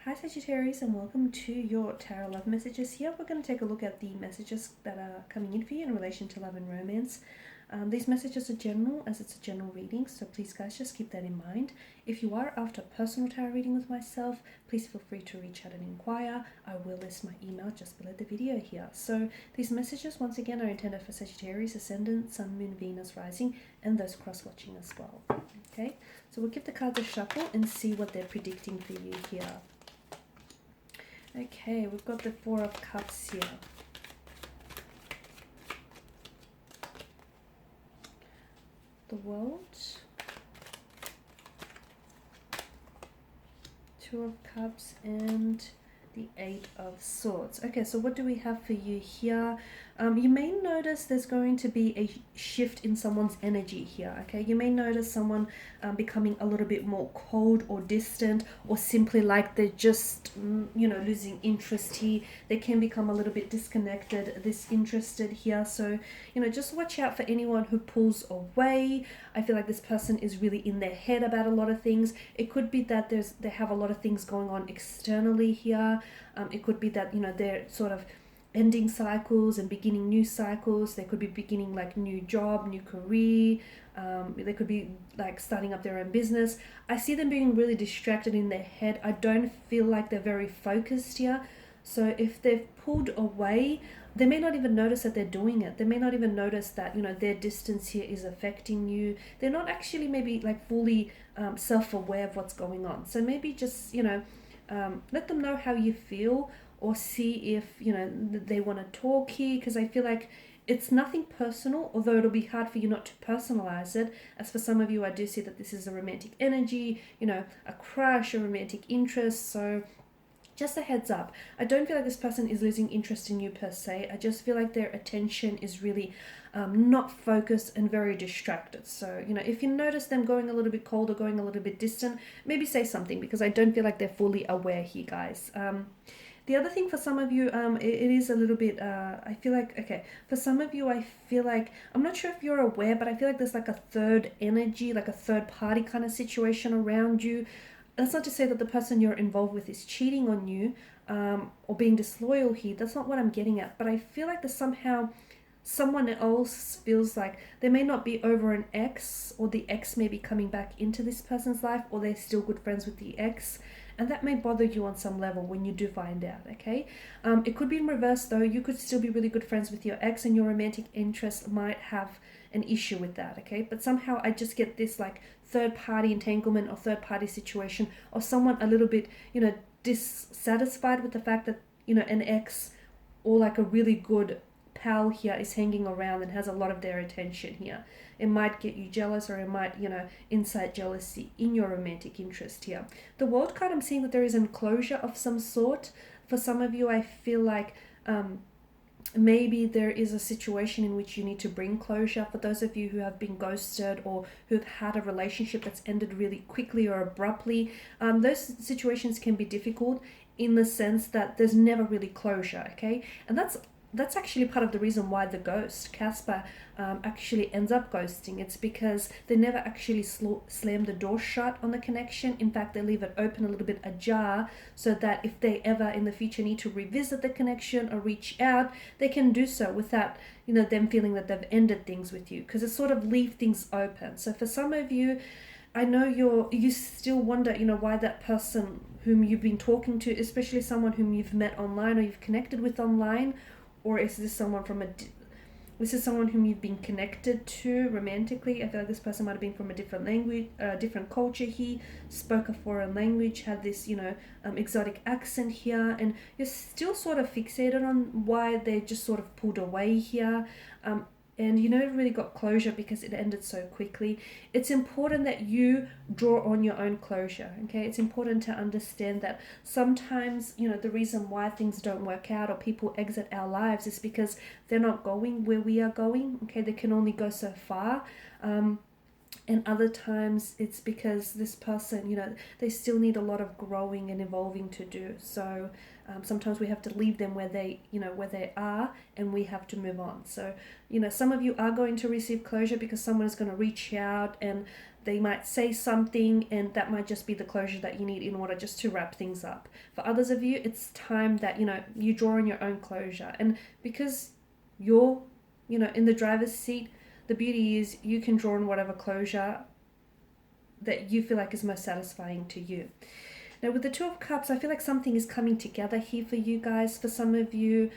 Hi Sagittarius, and welcome to your Tarot Love Messages. Here we're going to take a look at the messages that are coming in for you in relation to love and romance. These messages are general, as it's a general reading, so please guys just keep that in mind. If you are after a personal tarot reading with myself, please feel free to reach out and inquire. I will list my email just below the video here. So these messages once again are intended for Sagittarius, Ascendant, Sun, Moon, Venus, Rising, and those cross-watching as well. Okay, so we'll give the cards a shuffle and see what they're predicting for you here. Okay, we've got the Four of Cups here. The World. Two of Cups and the Eight of Swords. Okay, so what do we have for you here? You may notice there's going to be a shift in someone's energy here, okay? You may notice someone becoming a little bit more cold or distant, or simply like they're just, losing interest here. They can become a little bit disconnected, disinterested here. So, just watch out for anyone who pulls away. I feel like this person is really in their head about a lot of things. It could be that they have a lot of things going on externally here. It could be that, they're sort of ending cycles and beginning new cycles. They could be beginning like new job, new career. They could be like starting up their own business. I see them being really distracted in their head. I don't feel like they're very focused here. So if they've pulled away, they may not even notice that they're doing it. They may not even notice that, their distance here is affecting you. They're not actually maybe like fully self-aware of what's going on. So maybe just, let them know how you feel, or see if, they want to talk here, because I feel like it's nothing personal, although it'll be hard for you not to personalize it. As for some of you, I do see that this is a romantic energy, a crush, a romantic interest. So just a heads up, I don't feel like this person is losing interest in you per se. I just feel like their attention is really not focused and very distracted. So, if you notice them going a little bit cold or going a little bit distant, maybe say something, because I don't feel like they're fully aware here, guys. The other thing for some of you, it is a little bit, I feel like, okay, for some of you, I feel like, I'm not sure if you're aware, but I feel like there's like a third energy, like a third party kind of situation around you. That's not to say that the person you're involved with is cheating on you, or being disloyal here. That's not what I'm getting at. But I feel like there's somehow someone else feels like they may not be over an ex, or the ex may be coming back into this person's life, or they're still good friends with the ex. And that may bother you on some level when you do find out, okay? It could be in reverse though. You could still be really good friends with your ex, and your romantic interest might have an issue with that, okay? But somehow I just get this like third party entanglement or third party situation, or someone a little bit, dissatisfied with the fact that, an ex or like a really good pal here is hanging around and has a lot of their attention here. It might get you jealous, or it might, incite jealousy in your romantic interest here. The World card, I'm seeing that there is an closure of some sort. For some of you, I feel like maybe there is a situation in which you need to bring closure. For those of you who have been ghosted, or who've had a relationship that's ended really quickly or abruptly, those situations can be difficult in the sense that there's never really closure, okay? And that's actually part of the reason why the ghost, Casper, actually ends up ghosting. It's because they never actually slam the door shut on the connection. In fact, they leave it open a little bit ajar, so that if they ever in the future need to revisit the connection or reach out, they can do so without, them feeling that they've ended things with you, because it sort of leave things open. So for some of you, I know you still wonder, why that person whom you've been talking to, especially someone whom you've met online or you've connected with online, or is this someone this is someone whom you've been connected to romantically. I feel like this person might have been from a different language, different culture. He spoke a foreign language, had this, exotic accent here, and you're still sort of fixated on why they just sort of pulled away here. And you never really got closure because it ended so quickly. It's important that you draw on your own closure, okay? It's important to understand that sometimes, the reason why things don't work out or people exit our lives is because they're not going where we are going, okay? They can only go so far. And other times it's because this person, they still need a lot of growing and evolving to do. So sometimes we have to leave them where they are, and we have to move on. So, some of you are going to receive closure because someone is going to reach out and they might say something, and that might just be the closure that you need in order just to wrap things up. For others of you, it's time that, you draw on your own closure. And because you're, in the driver's seat, the beauty is you can draw on whatever closure that you feel like is most satisfying to you. Now, with the Two of Cups, I feel like something is coming together here for you guys. For some of you,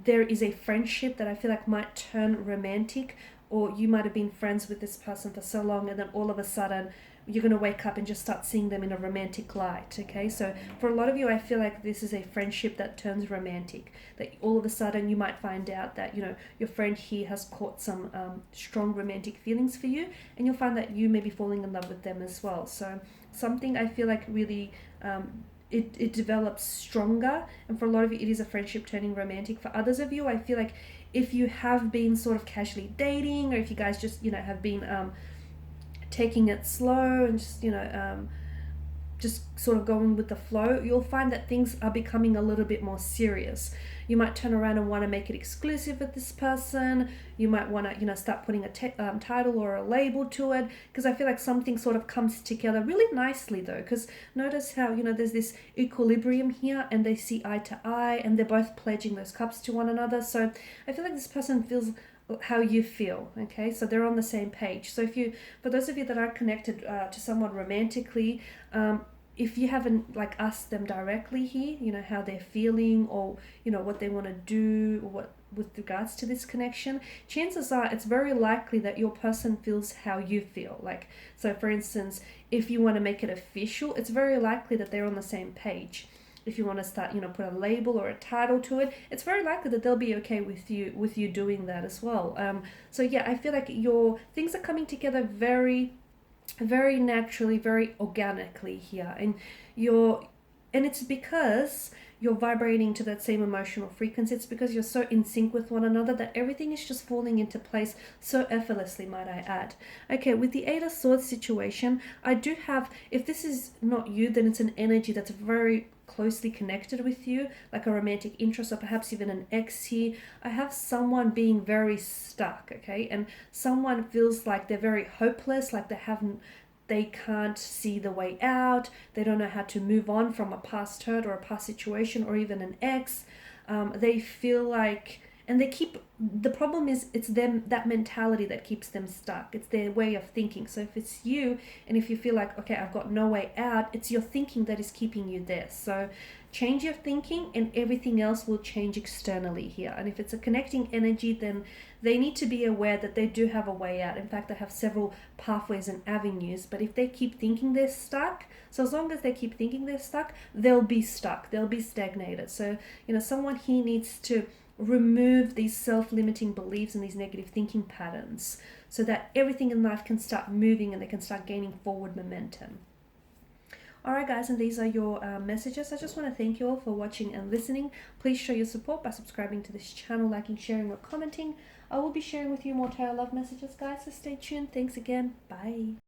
there is a friendship that I feel like might turn romantic, or you might have been friends with this person for so long, and then all of a sudden you're going to wake up and just start seeing them in a romantic light. Okay, so for a lot of you, I feel like this is a friendship that turns romantic, that all of a sudden you might find out that, your friend here has caught some strong romantic feelings for you, and you'll find that you may be falling in love with them as well. So something I feel like really it develops stronger, and for a lot of you it is a friendship turning romantic. For others of you, I feel like if you have been sort of casually dating, or if you guys just have been taking it slow and just sort of going with the flow, you'll find that things are becoming a little bit more serious. You might turn around and want to make it exclusive with this person. You might want to, start putting a title or a label to it, because I feel like something sort of comes together really nicely though, because notice how, there's this equilibrium here, and they see eye to eye, and they're both pledging those cups to one another. So I feel like this person feels how you feel. Okay, so they're on the same page. So for those of you that are connected to someone romantically, if you haven't asked them directly here, how they're feeling, or what they want to do, or what with regards to this connection, chances are it's very likely that your person feels how you feel. So for instance, if you want to make it official, it's very likely that they're on the same page. If you want to start, put a label or a title to it, it's very likely that they'll be okay with you doing that as well. So yeah, I feel like your things are coming together very, very naturally, very organically here, and it's because you're vibrating to that same emotional frequency. It's because you're so in sync with one another that everything is just falling into place so effortlessly, might I add. Okay, with the Eight of Swords situation, I do have, if this is not you, then it's an energy that's very closely connected with you, like a romantic interest, or perhaps even an ex here. I have someone being very stuck, okay, and someone feels like they're very hopeless, like they can't see the way out. They don't know how to move on from a past hurt or a past situation, or even an ex. They feel like, and the problem is it's them, that mentality that keeps them stuck. It's their way of thinking. So if it's you, and if you feel like, okay, I've got no way out, it's your thinking that is keeping you there. So change your thinking, and everything else will change externally here. And if it's a connecting energy, then they need to be aware that they do have a way out. In fact, they have several pathways and avenues, but if they keep thinking they're stuck, so as long as they keep thinking they're stuck, they'll be stuck, they'll be stagnated. So, someone here needs to remove these self-limiting beliefs and these negative thinking patterns, so that everything in life can start moving and they can start gaining forward momentum. Alright guys, and these are your messages. I just want to thank you all for watching and listening. Please show your support by subscribing to this channel, liking, sharing, or commenting. I will be sharing with you more tarot love messages, guys, so stay tuned. Thanks again. Bye.